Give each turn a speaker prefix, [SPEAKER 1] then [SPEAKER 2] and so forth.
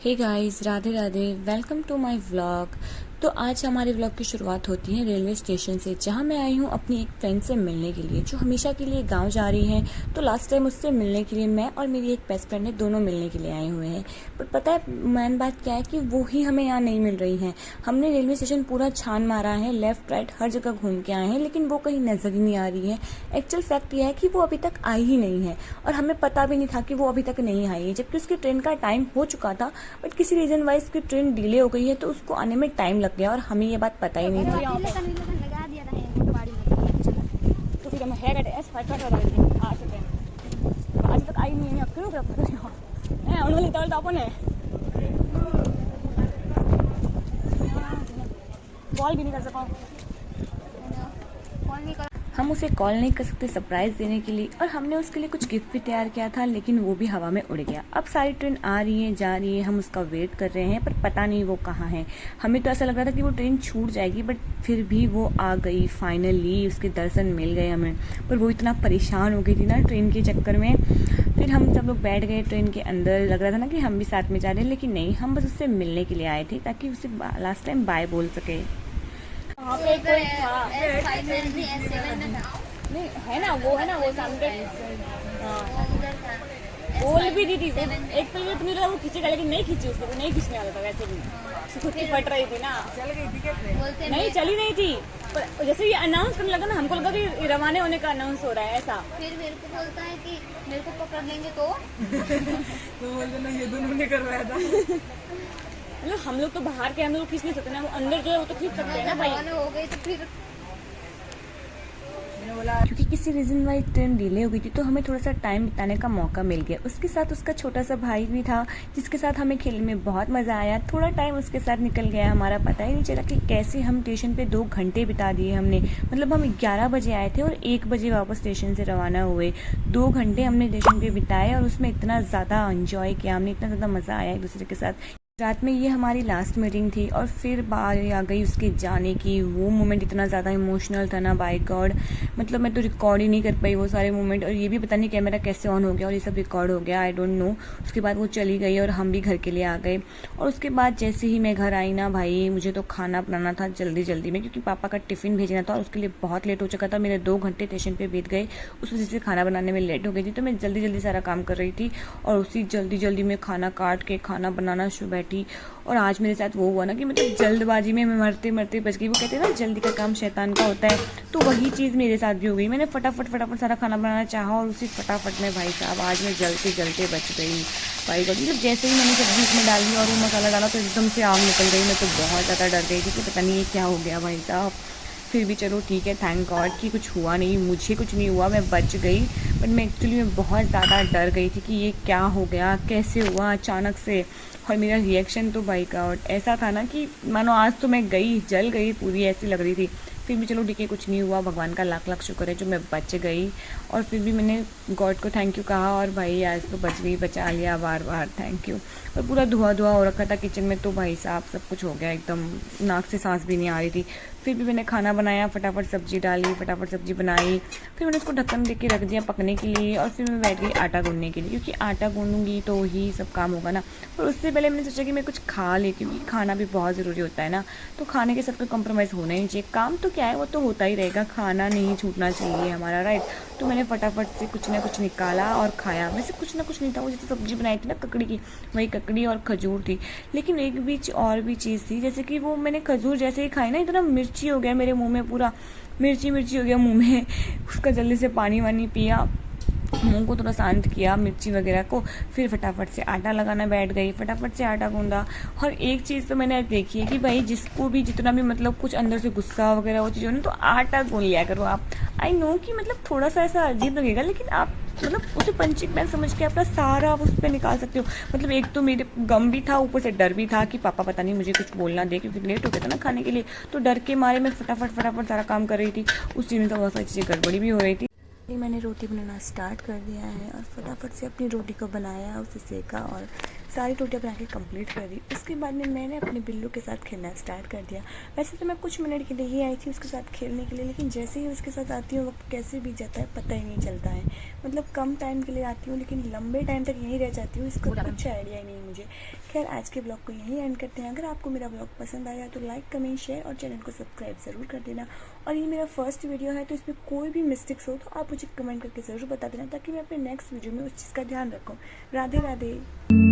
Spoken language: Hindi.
[SPEAKER 1] Hey guys, Radhe Radhe. Welcome to my vlog. तो आज हमारे व्लॉग की शुरुआत होती है रेलवे स्टेशन से, जहां मैं आई हूं अपनी एक फ्रेंड से मिलने के लिए जो हमेशा के लिए गांव जा रही है। तो लास्ट टाइम उससे मिलने के लिए मैं और मेरी एक बेस्ट फ्रेंड है, दोनों मिलने के लिए आए हुए हैं। पर पता है मेन बात क्या है कि वो ही हमें यहाँ नहीं मिल रही हैं। हमने रेलवे स्टेशन पूरा छान मारा है, लेफ्ट राइट हर जगह घूम के आए हैं, लेकिन वो कहीं नजर ही नहीं आ रही है। एक्चुअल फैक्ट यह है कि वो अभी तक आई ही नहीं है और हमें पता भी नहीं था कि वो अभी तक नहीं आई है, जबकि उसकी ट्रेन का टाइम हो चुका था। बट किसी रीजन वाइज उसकी ट्रेन डिले हो गई है, तो उसको आने में टाइम लग गया और हमें ये बात पता ही नहीं थी। तो फिर हम है आज तक आई नहीं है, क्यों कॉल भी नहीं कर सका। हम उसे कॉल नहीं कर सकते सरप्राइज देने के लिए, और हमने उसके लिए कुछ गिफ्ट भी तैयार किया था, लेकिन वो भी हवा में उड़ गया। अब सारी ट्रेन आ रही है, जा रही है, हम उसका वेट कर रहे हैं, पर पता नहीं वो कहाँ है। हमें तो ऐसा लग रहा था कि वो ट्रेन छूट जाएगी, बट फिर भी वो आ गई। फाइनली उसके दर्शन मिल गए हमें। पर वो इतना परेशान हो गई थी ना ट्रेन के चक्कर में। फिर हम सब लोग बैठ गए ट्रेन के अंदर। लग रहा था ना कि हम भी साथ में जा रहे हैं, लेकिन नहीं, हम बस उससे मिलने के लिए आए थे ताकि उसे लास्ट टाइम बाय बोल सके। वहाँ पे कोई था नहीं, है ना वो सामने। हाँ, बोल भी दी थी एक पल में, तुम्हें लगा वो खींचेगा, लेकिन नहीं खींची उसने, वो नहीं खींचने वाला था। वैसे भी खुद की फट रही थी ना, नहीं चली नहीं थी। पर जैसे ये अनाउंस करने लगा ना, हमको लगा कि रवाना होने का अनाउंस हो रहा है ऐसा।
[SPEAKER 2] फिर मेरे को बोलता है कि मेरे को पकड़ लेंगे तो
[SPEAKER 3] बोलते ना ये दोनों ने करवाया था।
[SPEAKER 1] मतलब हम लोग तो बाहर के, हम लोग खींच नहीं सकते ना, वो अंदर जो है वो तो खींच सकते हैं ना भाई।
[SPEAKER 2] हो गई तो फिर
[SPEAKER 1] क्योंकि किसी रीजन वाइज ट्रेन डिले हो गई थी, तो हमें थोड़ा सा टाइम बिताने का मौका मिल गया। उसके साथ उसका छोटा सा भाई भी था, जिसके साथ हमें खेलने में बहुत मजा आया। थोड़ा टाइम उसके साथ निकल गया, हमारा पता ही नहीं चला कि कैसे हम स्टेशन पे 2 घंटे बिता दिए हमने। मतलब हम 11 बजे आए थे और 1 बजे वापस स्टेशन से रवाना हुए। 2 घंटे हमने स्टेशन पे बिताए और उसमें इतना ज्यादा एंजॉय किया हमने, इतना ज्यादा मजा आया एक दूसरे के साथ। रात में ये हमारी लास्ट मीटिंग थी और फिर बारी आ गई उसके जाने की। वो मोमेंट इतना ज़्यादा इमोशनल था ना, बाय गॉड। मतलब मैं तो रिकॉर्ड ही नहीं कर पाई वो सारे मोमेंट, और ये भी पता नहीं कैमरा कैसे ऑन हो गया और ये सब रिकॉर्ड हो गया, आई डोंट नो। उसके बाद वो चली गई और हम भी घर के लिए आ गए। और उसके बाद जैसे ही मैं घर आई ना भाई, मुझे तो खाना बनाना था जल्दी जल्दी में, क्योंकि पापा का टिफिन भेजना था और उसके लिए बहुत लेट हो चुका था। मेरे 2 घंटे स्टेशन पे बीत गए, उस वजह से खाना बनाने में लेट हो गई थी। तो मैं जल्दी जल्दी सारा काम कर रही थी और उसी जल्दी जल्दी में खाना काट के खाना बनाना शुरू बैठी। और आज मेरे साथ वो हुआ ना कि मतलब जल्दबाजी में मैं मरते मरते बच गई। वो कहते हैं ना जल्दी का काम शैतान का होता है, तो वही चीज़ मेरे साथ भी हो गई। मैंने फटाफट सारा खाना बनाना चाहा और उसी फटाफट में भाई साहब आज मैं जलते जलते बच गई। भाई गॉड, मतलब जैसे ही मैंने सब्जी उसमें डाली और वो मसाला डाला तो एकदम से आग निकल गई। मैं तो बहुत ज़्यादा डर गई थी कि पता नहीं ये क्या हो गया भाई साहब। फिर भी चलो ठीक है, थैंक गॉड कि कुछ हुआ नहीं, मुझे कुछ नहीं हुआ, मैं बच गई। बट मैं एक्चुअली मैं बहुत ज़्यादा डर गई थी कि ये क्या हो गया, कैसे हुआ अचानक से। और मेरा रिएक्शन तो बाई गॉड ऐसा था ना कि मानो आज तो मैं गई, जल गई पूरी, ऐसी लग रही थी। फिर भी चलो ठीक है, कुछ नहीं हुआ, भगवान का लाख लाख शुक्र है जो मैं बच गई। और फिर भी मैंने गॉड को थैंक यू कहा, और भाई आज तो बच गई, बचा लिया, बार बार थैंक यू। और पूरा धुआं धुआं हो रखा था किचन में, तो भाई साहब सब कुछ हो गया एकदम, नाक से सांस भी नहीं आ रही थी। फिर भी मैंने खाना बनाया, फटाफट सब्जी डाली, फटाफट सब्जी बनाई। फिर मैंने उसको ढक्कन दे के रख दिया पकने के लिए, और फिर मैं बैठ गई आटा गूंदने के लिए, क्योंकि आटा गूंदूंगी तो ही सब काम होगा ना। और उससे पहले मैंने सोचा कि मैं कुछ खा ले, क्योंकि खाना भी बहुत ज़रूरी होता है ना। तो खाने के साथ कोई कॉम्प्रोमाइज़ होना ही नहीं चाहिए। काम तो क्या है, वो तो होता ही रहेगा, खाना नहीं छूटना चाहिए हमारा, राइट। तो मैंने फटाफट से कुछ ना कुछ निकाला और खाया। वैसे कुछ ना कुछ नहीं था, वो जैसे सब्जी बनाई थी ना ककड़ी की, वही ककड़ी और खजूर थी। लेकिन एक बीच और भी चीज़ थी, जैसे कि वो मैंने खजूर जैसे ही खाई ना, इतना मिर्ची हो गया मेरे मुंह में, पूरा मिर्ची मिर्ची हो गया मुंह में। उसका जल्दी से पानी वानी पिया, मुंह को थोड़ा शांत किया मिर्ची वगैरह को। फिर फटाफट से आटा लगाना बैठ गई, फटाफट से आटा गूंदा। और एक चीज़ तो मैंने देखी है कि भाई जिसको भी जितना भी मतलब कुछ अंदर से गुस्सा वगैरह वो चीज़ हो ना, तो आटा गूंद लिया करो आप। आई नो कि मतलब थोड़ा सा ऐसा अजीब लगेगा, लेकिन आप मतलब उसे पंचिंग बैग समझ के अपना सारा आप उस पर निकाल सकते हो। मतलब एक तो मेरे गम भी था, ऊपर से डर भी था कि पापा पता नहीं मुझे कुछ बोलना दे, क्योंकि लेट हो गया था ना खाने के लिए। तो डर के मारे मैं फटाफट सारा काम कर रही थी। उस चीज़ में तो बहुत सारी चीज़ें गड़बड़ी भी हो रही थी। मैंने रोटी बनाना स्टार्ट कर दिया है और फटाफट से अपनी रोटी को बनाया, उसे सेका और सारी रोटियां बना के कंप्लीट कर दी। उसके बाद में मैंने अपने बिल्लू के साथ खेलना स्टार्ट कर दिया। वैसे तो मैं कुछ मिनट के लिए ही आई थी उसके साथ खेलने के लिए, लेकिन जैसे ही उसके साथ आती हूँ वक्त कैसे बीत जाता है पता ही नहीं चलता है। मतलब कम टाइम के लिए आती हूँ, लेकिन लंबे टाइम तक यहीं रह जाती हूँ, इसका कुछ आइडिया ही नहीं मुझे। खैर आज के ब्लॉग को यहीं एंड करते हैं। अगर आपको मेरा ब्लॉग पसंद आया तो लाइक कमेंट शेयर और चैनल को सब्सक्राइब ज़रूर कर देना। और ये मेरा फर्स्ट वीडियो है तो इसमें कोई भी मिस्टेक्स हो तो आप मुझे कमेंट करके ज़रूर बता देना ताकि मैं अपने नेक्स्ट वीडियो में उस चीज़ का ध्यान रखूँ। राधे राधे।